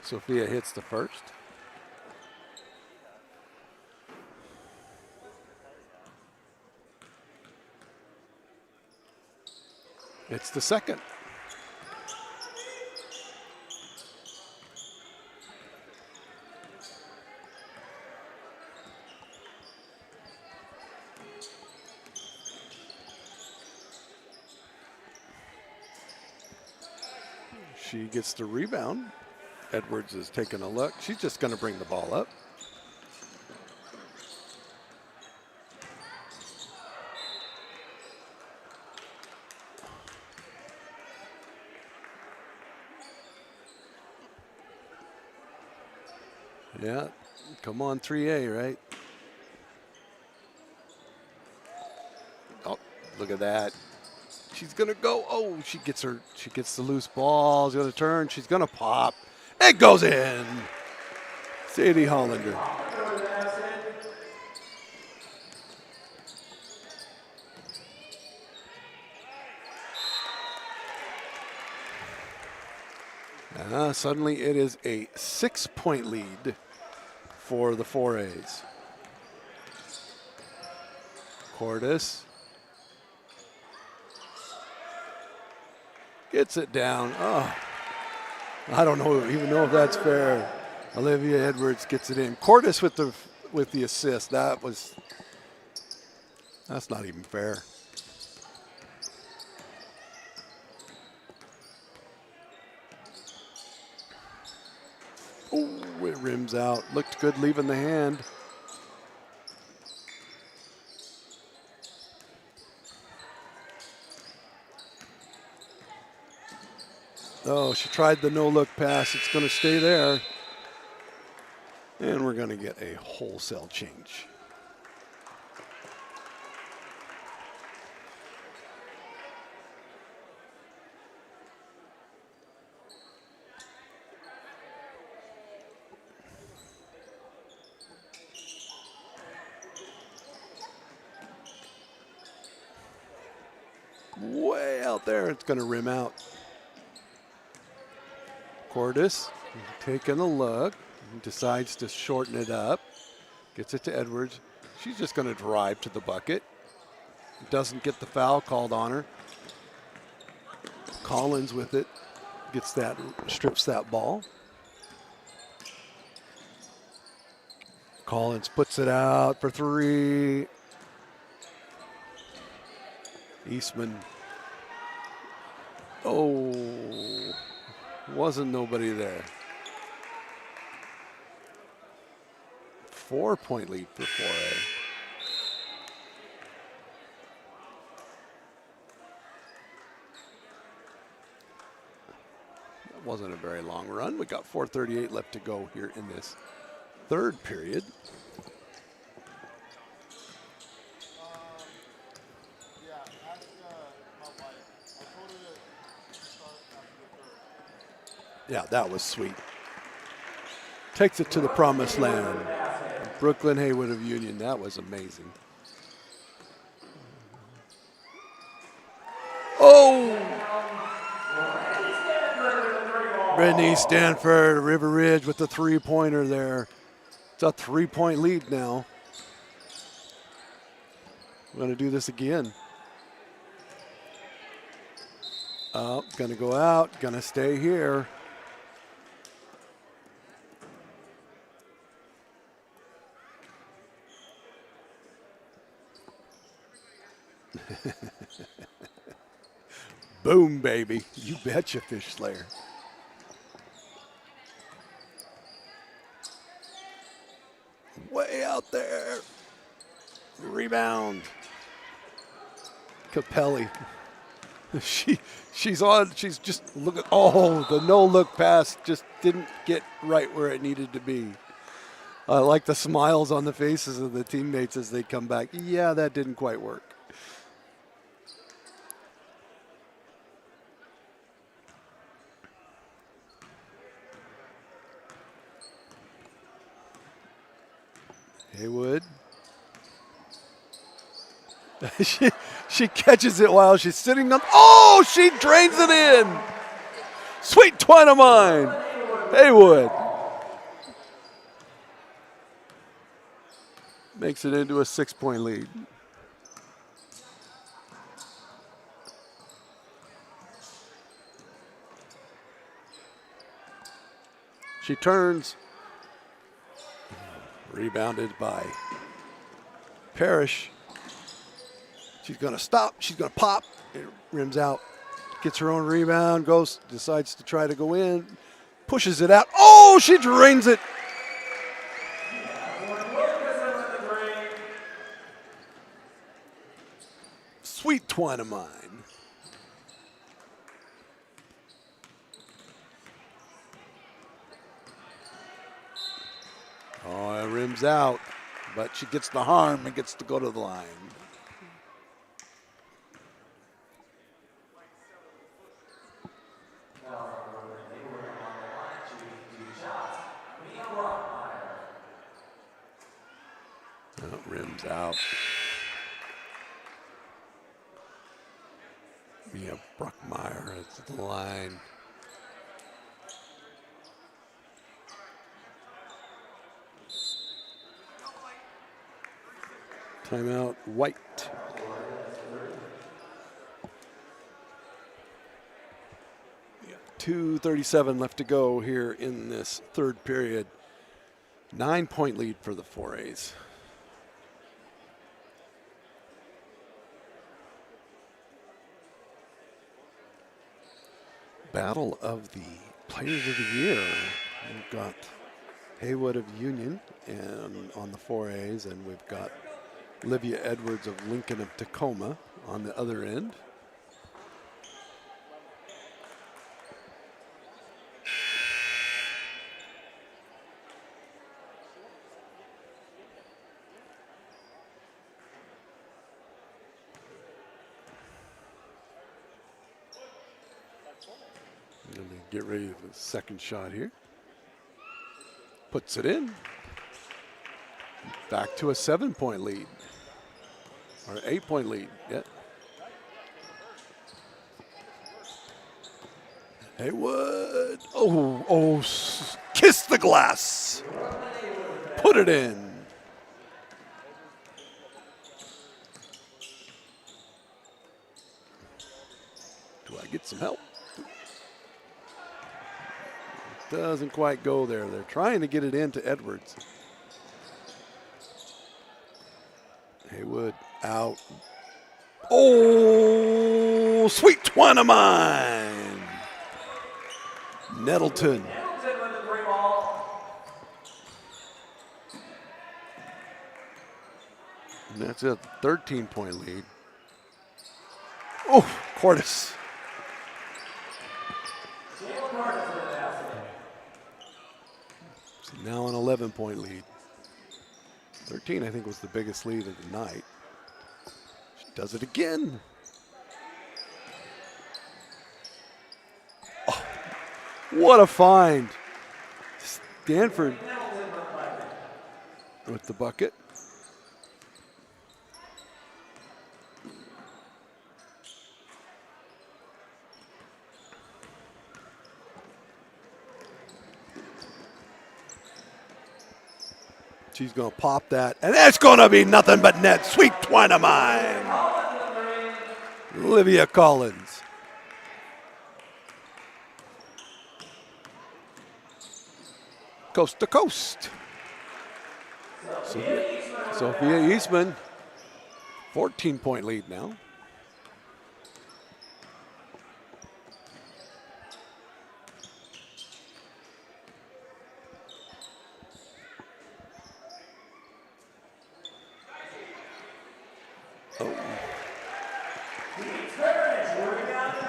Sophia hits the first. It's the second. She gets the rebound. Edwards is taking a look. She's just going to bring the ball up. Yeah, come on, 3A, right? Oh, look at that. She's gonna go. Oh, she gets the loose ball. She's gonna turn. She's gonna pop. It goes in. Sadie Hollander. Suddenly it is a 6-point lead for the 4As. Cordis gets it down. Oh, I don't even know if that's fair. Olivia Edwards gets it in. Cordis with the assist. That's not even fair. Oh, it rims out. Looked good leaving the hand. Oh, she tried the no-look pass. It's going to stay there. And we're going to get a wholesale change. Way out there. It's going to rim out. Cordis taking a look, decides to shorten it up, gets it to Edwards. She's just going to drive to the bucket. Doesn't get the foul called on her. Collins with it, strips that ball. Collins puts it out for 3. Eastman. Oh, wasn't nobody there. 4-point lead for 4A. That wasn't a very long run. We got 4:38 left to go here in this third period. Yeah, ask my wife. I told her to start after the third. Yeah, that was sweet. Takes it to the promised land. Brooklyn Haywood of Union. That was amazing. Oh! Brittany Stanford, River Ridge with the three-pointer there. It's a 3-point lead now. We're going to do this again. Oh, going to go out, going to stay here. Boom, baby. You betcha, Fish Slayer. Way out there. Rebound. Capelli. She's just look at the no look pass just didn't get right where it needed to be. I like the smiles on the faces of the teammates as they come back. Yeah, that didn't quite work. Haywood. she catches it while she's sitting on. Oh, she drains it in. Sweet twine of mine. Haywood. Makes it into a 6-point lead. She turns. Rebounded by Parrish. She's going to stop. She's going to pop. It rims out. Gets her own rebound. Decides to try to go in. Pushes it out. Oh, she drains it. Sweet twine of mine. Oh, it rims out, but she gets the harm and gets to go to the line. And it rims out. Mia Bruckmeyer at the line. Timeout, White. Yeah, 2:37 left to go here in this third period. 9-point lead for the 4As. Battle of the Players of the Year. We've got Haywood of Union and on the 4As, and we've got Olivia Edwards of Lincoln of Tacoma on the other end. Let me get ready for the second shot here. Puts it in. Back to a 7-point lead. Or 8-point lead, yeah. Haywood. Kiss the glass. Put it in. Do I get some help? Doesn't quite go there. They're trying to get it into Edwards. Haywood out. Oh, sweet twine of mine. Nettleton. And that's a 13-point lead. Oh, Cordes. So now an 11-point lead. 13, I think, was the biggest lead of the night. She does it again. Oh, what a find. Stanford with the bucket. She's going to pop that, and that's going to be nothing but net. Sweet twine of mine. Olivia Collins. Coast to coast. Sophia Eastman, 14-point lead now.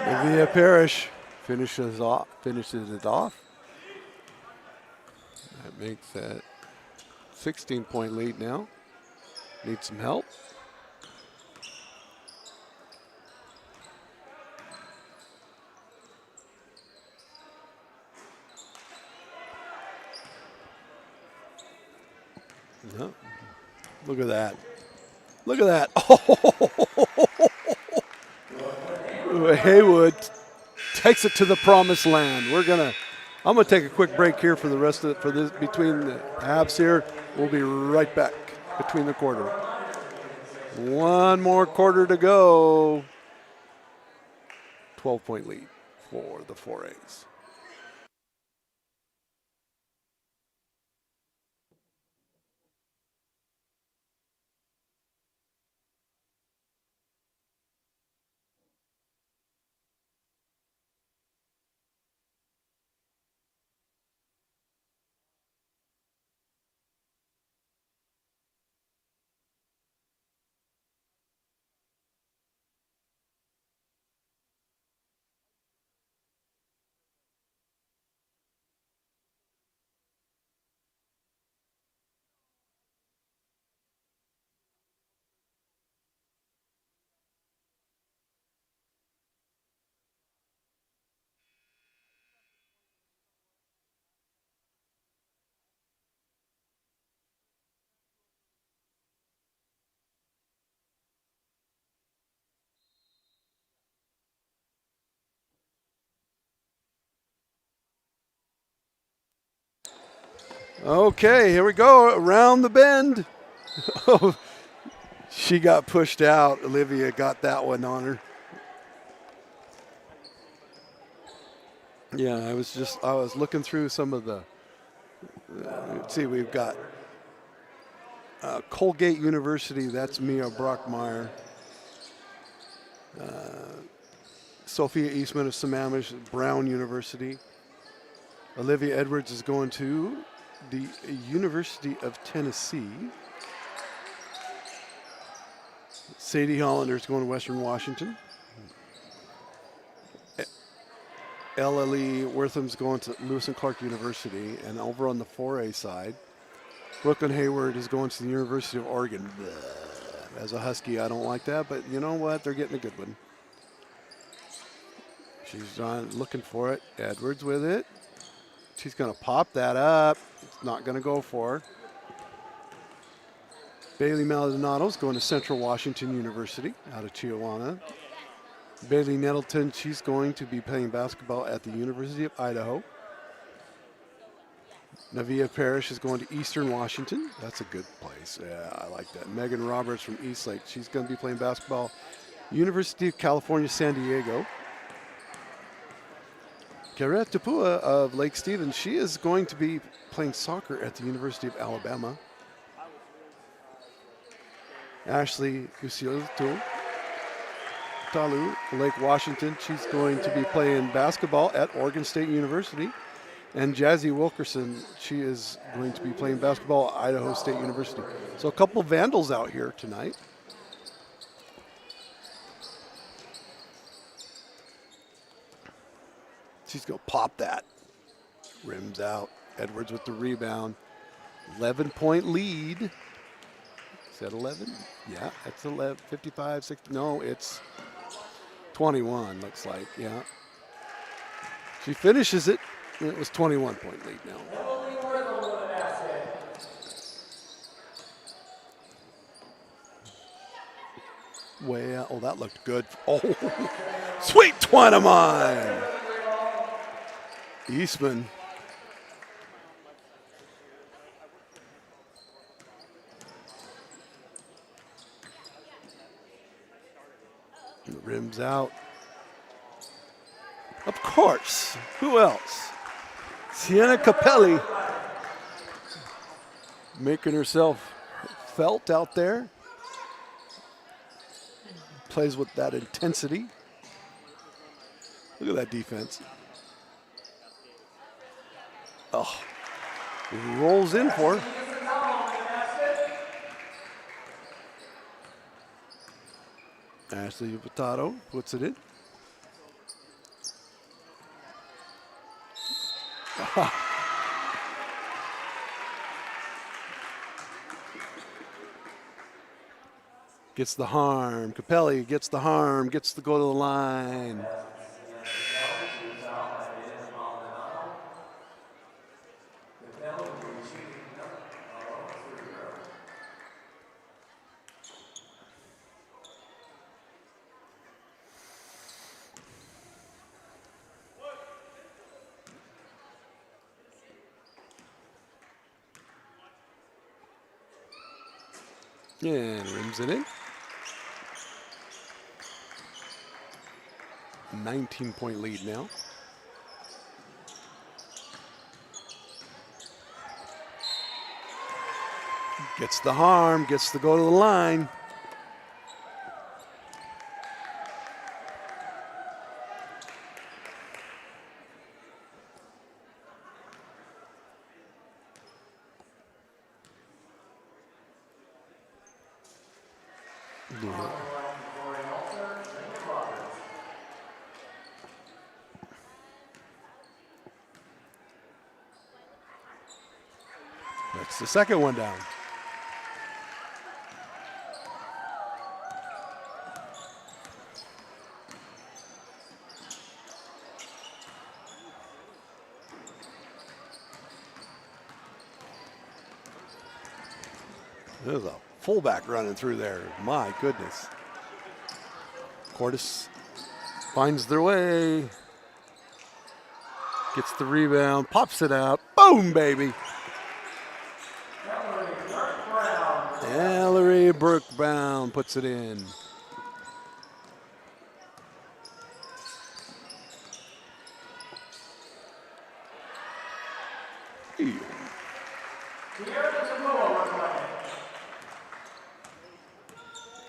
Olivia Parrish finishes it off. That makes that 16-point lead now. Need some help. No. Look at that. Look at that. Oh, Haywood takes it to the promised land. I'm gonna take a quick break here for the rest of this between the halves here. We'll be right back between the quarter. One more quarter to go. 12-point lead for the 4As. Okay, here we go. Around the bend. She got pushed out. Olivia got that one on her. Yeah, I was looking through some of the, let's see, we've got Colgate University, that's Mia Brockmeyer. Sophia Eastman of Sammamish, Brown University. Olivia Edwards is going to the University of Tennessee. Sadie Hollander is going to Western Washington. LLE Wortham's going to Lewis and Clark University. And over on the 4A side, Brooklyn Hayward is going to the University of Oregon. Bleh. As a Husky, I don't like that, but you know what? They're getting a good one. She's looking for it. Edwards with it. She's going to pop that up. It's not going to go for her. Bailey Maldonado's going to Central Washington University out of Chihuahua. Bailey Nettleton, she's going to be playing basketball at the University of Idaho. Navia Parrish is going to Eastern Washington. That's a good place. Yeah, I like that. Megan Roberts from Eastlake. She's going to be playing basketball. University of California, San Diego. Garrett Tapua of Lake Stevens, she is going to be playing soccer at the University of Alabama. Ashley Gusilto Talu, Lake Washington. She's going to be playing basketball at Oregon State University. And Jazzy Wilkerson, she is going to be playing basketball at Idaho State University. So a couple Vandals out here tonight. She's going to pop that. Rims out. Edwards with the rebound. 11-point lead. Is that 11? Yeah, that's 11, 55, 60. No, it's 21, looks like, yeah. She finishes it. It was 21-point lead now. Way out. Oh, that looked good. Oh, sweet twine of mine. Eastman. The rim's out. Of course. Who else? Sienna Capelli making herself felt out there. Plays with that intensity. Look at that defense. Oh, rolls in for her. Ashley Potato puts it in. Gets the harm. Capelli gets the harm, gets to go to the line. And rims it in. 19-point lead now. Gets the harm, gets to go to the line. That's the second one down. There's a fullback running through there. My goodness. Cordes finds their way. Gets the rebound, pops it out. Boom, baby. Ellery Brookbound puts it in.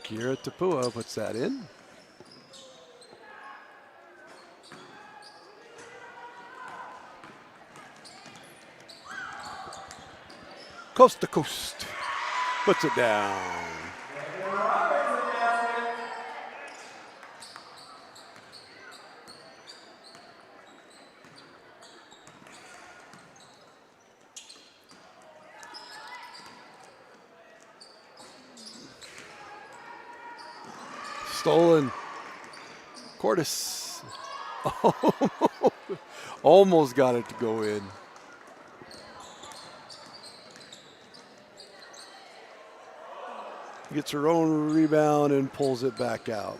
Kira Tapua puts that in. Coast to coast. Puts it down. Stolen. Cordes. Almost got it to go in. Gets her own rebound and pulls it back out.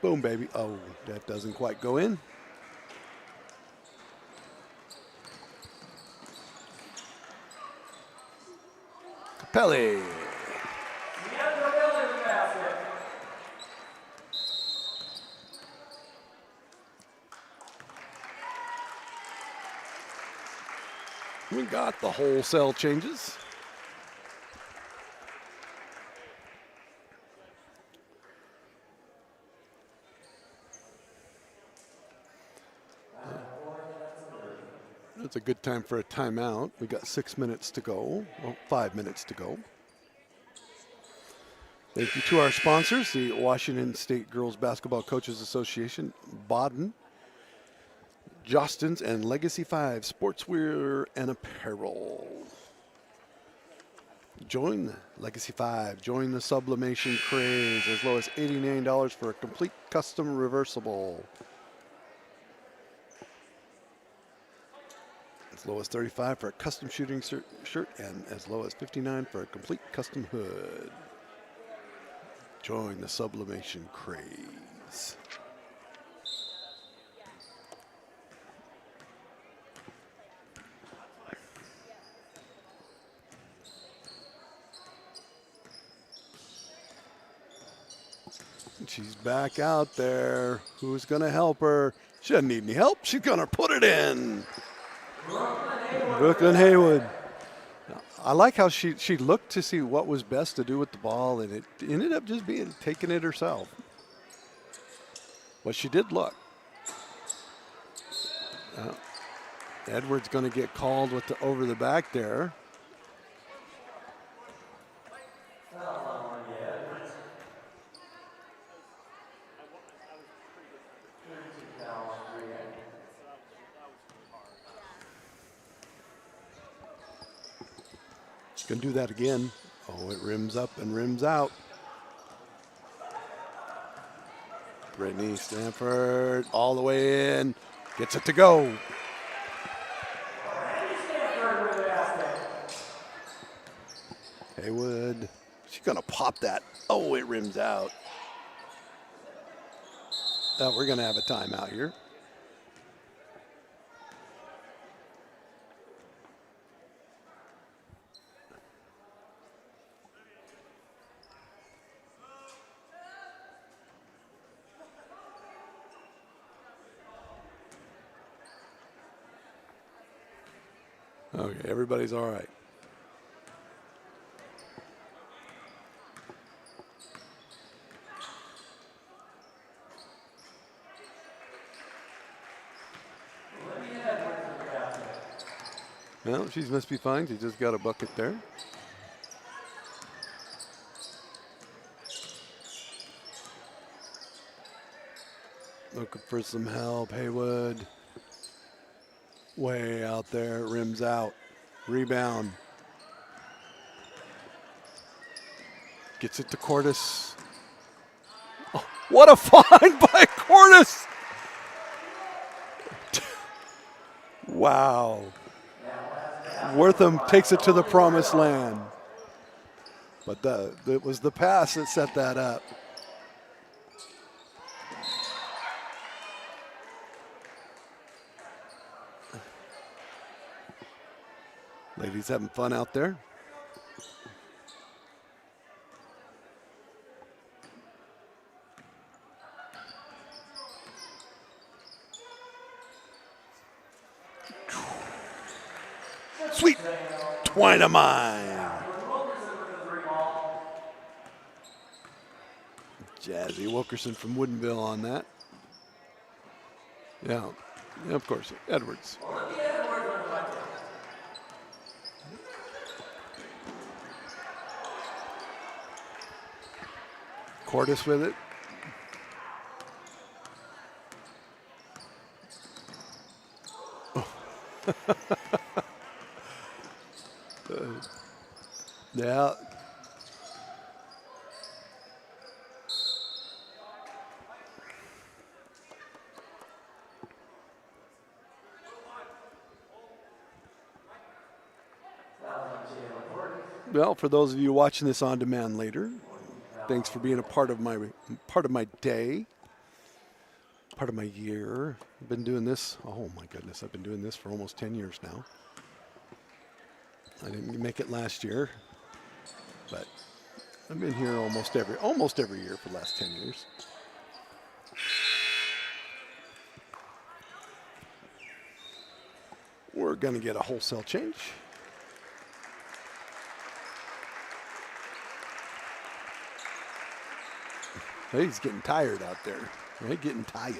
Boom, baby. Oh, that doesn't quite go in. Capelli. We got the wholesale changes. It's a good time for a timeout. We got 6 minutes to go. Well, 5 minutes to go. Thank you to our sponsors, the Washington State Girls Basketball Coaches Association, Baden, Jostens, and Legacy 5 Sportswear and Apparel. Join Legacy 5. Join the sublimation craze. As low as $89 for a complete custom reversible. As low as $35 for a custom shooting shirt, and as low as $59 for a complete custom hood. Join the sublimation craze. She's back out there. Who's going to help her? She doesn't need any help. She's going to put it in. Brooklyn Haywood. I like how she looked to see what was best to do with the ball, and it ended up just being taking it herself. But she did look. Edwards going to get called with the over the back there. Gonna do that again. Oh, it rims up and rims out. Brittany Stanford all the way in. Gets it to go. Haywood. She's gonna pop that. Oh, it rims out. We're gonna have a timeout here. Okay, everybody's all right. Well, she must be fine. She just got a bucket there. Looking for some help. Haywood. Way out there. Rims out. Rebound. Gets it to Cordes. Oh, what a find by Cordes! Wow. Wortham takes it to the promised land. But it was the pass that set that up. Ladies having fun out there. Sweet twine of mine. Jazzy Wilkerson from Woodinville on that. Yeah, of course, Edwards. Cordes with it. Yeah. Well, for those of you watching this on demand later, thanks for being a part of my day, part of my year. I've been doing this. Oh my goodness, I've been doing this for almost 10 years now. I didn't make it last year, but I've been here almost every year for the last 10 years. We're going to get a wholesale change. Hey, he's getting tired out there. Right? Getting tired.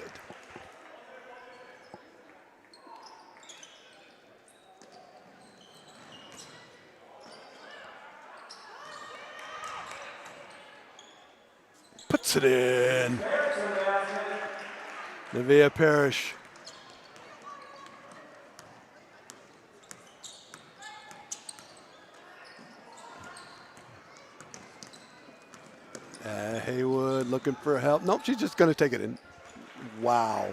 puts it in. Nevaeh Parrish. Haywood looking for help. Nope, she's just going to take it in. Wow.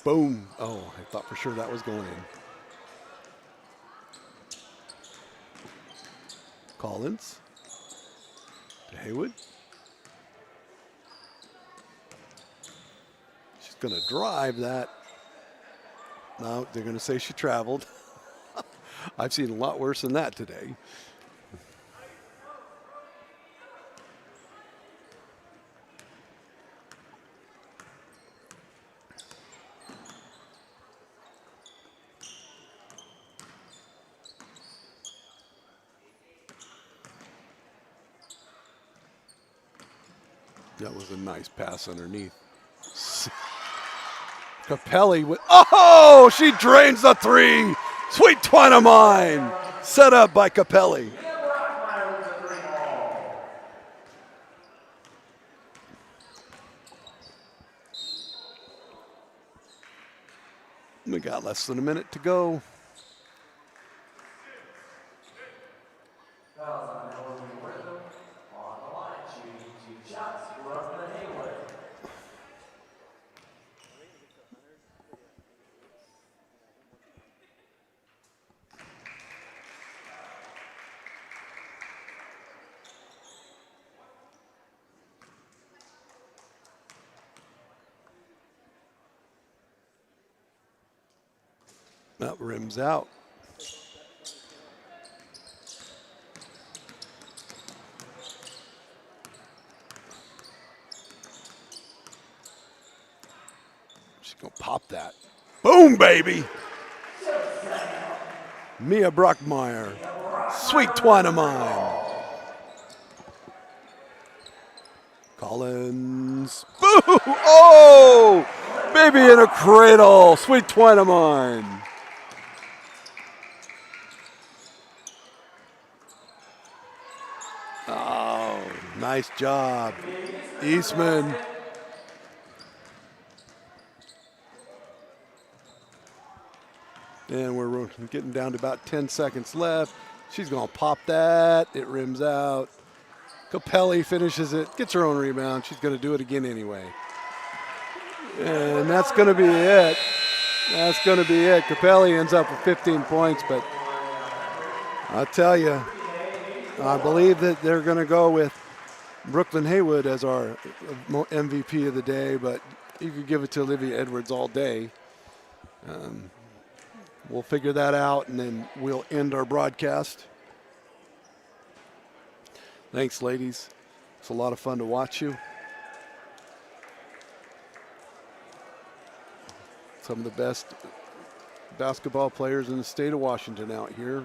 Boom. Oh, I thought for sure that was going in. Collins to Haywood. She's going to drive that. No, they're going to say she traveled. I've seen a lot worse than that today. That was a nice pass underneath. Capelli with, oh, she drains the three. Sweet twine of mine. Set up by Capelli. We got less than a minute to go. That rims out. She's gonna pop that. Boom, baby. Mia Brockmeyer. Sweet twine of mine. Collins. Boo! Oh! Baby in a cradle. Sweet twine of mine. Oh, nice job. Eastman. And we're getting down to about 10 seconds left. She's going to pop that. It rims out. Capelli finishes it, gets her own rebound. She's going to do it again anyway. And that's going to be it. That's going to be it. Capelli ends up with 15 points, but I'll tell you, I believe that they're going to go with Brooklyn Haywood as our MVP of the day, but you could give it to Olivia Edwards all day. We'll figure that out, and then we'll end our broadcast. Thanks, ladies. It's a lot of fun to watch you. Some of the best basketball players in the state of Washington out here.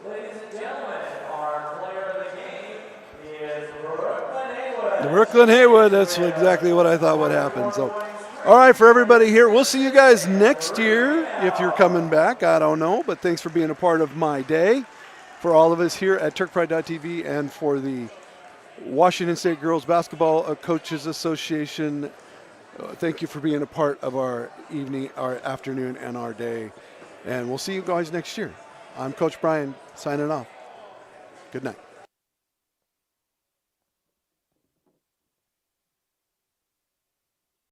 Ladies and gentlemen, our player of the game is Brooklyn Haywood. Brooklyn Haywood, that's exactly what I thought would happen. So, all right, for everybody here, we'll see you guys next year if you're coming back. I don't know, but thanks for being a part of my day. For all of us here at TurkPride.tv and for the Washington State Girls Basketball Coaches Association, thank you for being a part of our evening, our afternoon, and our day. And we'll see you guys next year. I'm Coach Brian, signing off. Good night.